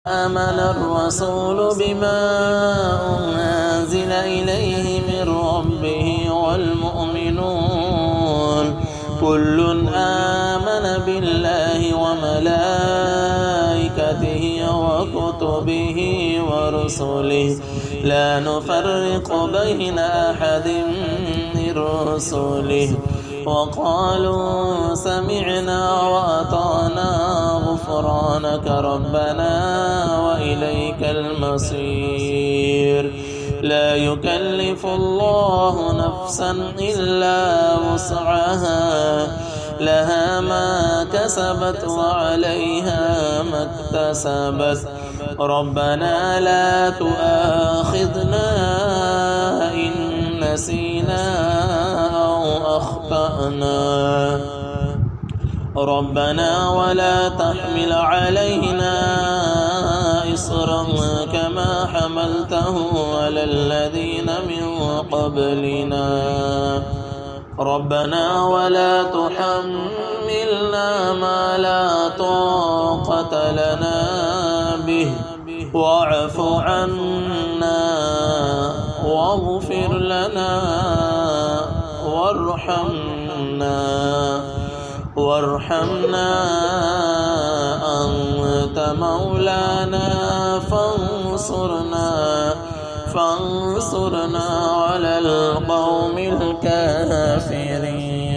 آمن الرسول بما أنزل إليه من ربه والمؤمنون كل آمن بالله وملائكته وكتبه ورسله لا نفرق بين أحد من رسله وقالوا سمعنا وأطعنا غفرانك ربنا وإليك المصير لا يكلف الله نفسا إلا وسعها لها ما كسبت وعليها ما اكتسبت ربنا لا تؤاخذنا إن نسينا أو أخطأنا ربنا ولا تحمل علينا إصرا كما حملته على الذين من قبلنا ربنا ولا تحملنا ما لا طاقة لنا به واعف عنا واغفر لنا وارحمنا أنت مولانا فانصرنا على القوم الكافرين.